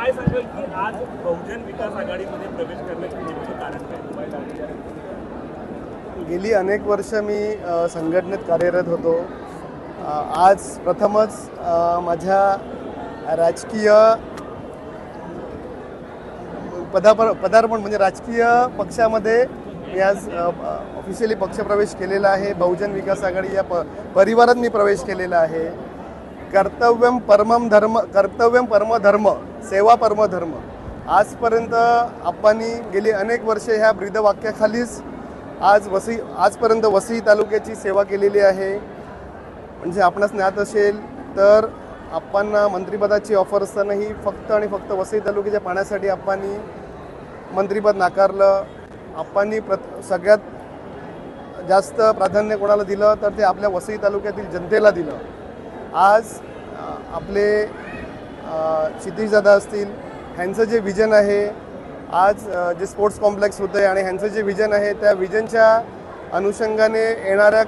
काय सांगाल की आज बहुजन विकास आघाडीमध्ये प्रवेश करण्याचं नेमकं कारण काय? गेली अनेक वर्ष मी संघटनेत कार्यरत होतो. आज प्रथमच माझ्या राजकीय पदार्पण म्हणजे राजकीय पक्षामध्ये मी आज ऑफिशियली पक्षप्रवेश केलेला आहे. बहुजन विकास आघाडी या परिवारात मी प्रवेश केलेला आहे. कर्तव्यम परमं धर्म सेवा परम धर्म. आजपर्यंत आप्पांनी गेली अनेक वर्षे ह्या ब्रीदवाक्याखालीच आजपर्यंत वसई तालुक्याची सेवा केलेली आहे. म्हणजे आपणास ज्ञात असेल तर आप्पांना मंत्रिपदाची ऑफर असतानाही फक्त आणि फक्त वसई तालुक्याच्या पाण्यासाठी आप्पांनी मंत्रिपद नाकारलं. आप्पांनी सगळ्यात जास्त प्राधान्य कोणाला दिलं तर ते आपल्या वसई तालुक्यातील जनतेला दिलं. आज आपले क्षितिजदादा असतील, ह्यांचं जे विजन आहे, आज जे स्पोर्ट्स कॉम्प्लेक्स होतं आहे आणि ह्यांचं जे विजन आहे त्या विजनच्या अनुषंगाने येणाऱ्या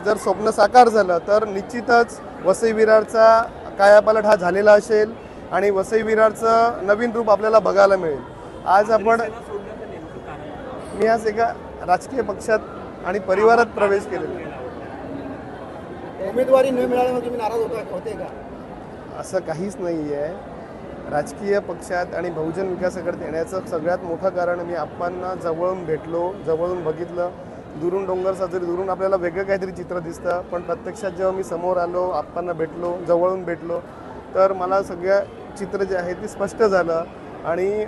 जर स्वप्न साकार झालं तर निश्चितच वसई विरारचा कायापालट हा झालेला असेल आणि वसई विरारचं नवीन रूप आपल्याला बघायला मिळेल. आज मी आज एका राजकीय पक्षात आणि परिवारात प्रवेश केलेला. उमेदवारी न मिळाल्यामुळे तुम्ही नाराज होते का? असं काहीच नाही आहे. राजकीय पक्षात आणि बहुजन विकास आघाडीत येण्याचं सगळ्यात मोठं कारण मी आप्पांना जवळून भेटलो, जवळून बघितलं. दुरून डोंगर साजरी, दुरून आपल्याला वेगळं काहीतरी चित्र दिसतं, पण प्रत्यक्षात जेव्हा मी समोर आलो, आप्पांना भेटलो, जवळून भेटलो, तर मला सगळ्या चित्र जे आहे ते स्पष्ट झालं. आणि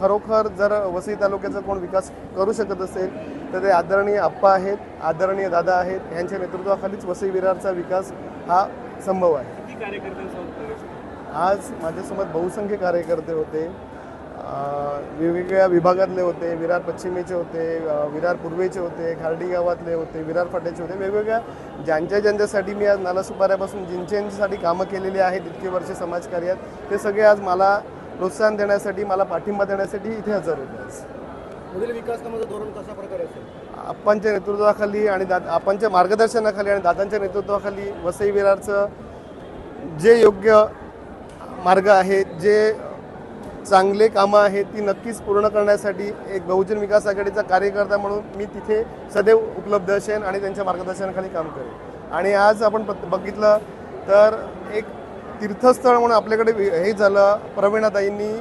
खरोखर जर वसई तालुक्याचा कोण विकास करू शकत असेल तर ते आदरणीय आप्पा आहेत, आदरणीय दादा आहेत. ह्यांच्या नेतृत्वाखालीच वसई विरारचा विकास हा संभव आहे. किती कार्यकर्त्यांसोबत प्रवेश केला? आज माझ्यासोबत बहुसंख्य कार्यकर्ते होते. वेगवेगळ्या विभागातले होते. विरार पश्चिमेचे होते, विरार पूर्वेचे होते, खार्डी गावातले होते, विरार फाट्याचे होते. वेगवेगळ्या ज्यांच्यासाठी मी आज नालासुपाऱ्यापासून ज्यांच्यासाठी कामं केलेली आहेत इतके वर्ष समाजकार्यात, ते सगळे आज मला प्रोत्साहन देण्यासाठी, मला पाठिंबा देण्यासाठी इथे हजर होते. आज पुढील विकासामध्ये धोरण कशा प्रकारे असेल? आप्पांच्या नेतृत्वाखाली आणि आप्पांच्या मार्गदर्शनाखाली आणि दादांच्या नेतृत्वाखाली वसई विरारचं जे योग्य मार्ग आहेत, जे चांगले कामं आहेत ती नक्कीच पूर्ण करण्यासाठी एक बहुजन विकास आघाडीचा कार्यकर्ता म्हणून मी तिथे सदैव उपलब्ध असेन आणि त्यांच्या मार्गदर्शनाखाली काम करेन. आणि आज आपण बघितलं तर एक तीर्थस्थळ म्हणून आपल्याकडे हे झालं. प्रवीणाताईंनी,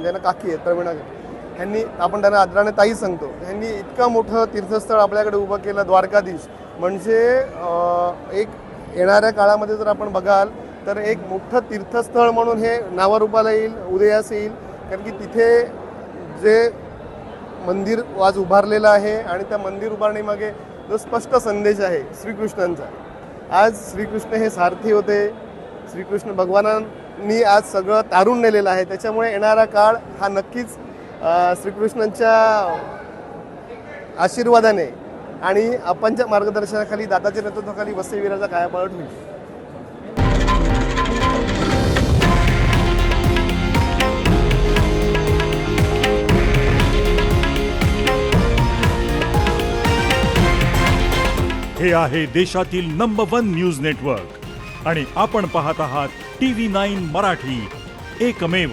ज्यांना काकी आहेत प्रवीणा, ह्यांनी, आपण त्यांना आदराने ताई सांगतो, ह्यांनी इतकं मोठं तीर्थस्थळ आपल्याकडे उभं केलं, द्वारकाधीश. म्हणजे एक येणाऱ्या काळामध्ये जर आपण बघाल तर एक मोठं तीर्थस्थळ म्हणून हे नावारूपाला येईल, उदयास येईल. कारण की तिथे जे मंदिर आज उभारलेलं आहे आणि त्या मंदिर उभारणीमागे जो स्पष्ट संदेश आहे श्रीकृष्णांचा. आज श्रीकृष्ण हे सारथी होते. श्रीकृष्ण भगवानांनी आज सगळं तारून नेलेलं आहे. त्याच्यामुळे येणारा काळ हा नक्कीच श्रीकृष्णांच्या आशीर्वादाने आणि आप्पांच्या मार्गदर्शनाखाली, दादाच्या नेतृत्वाखाली वसई विरारचा कायापालट होईल. हे आहे देशातील नंबर 1 न्यूज नेटवर्क आणि आपण पाहत आहात TV9 मराठी, एकमेव.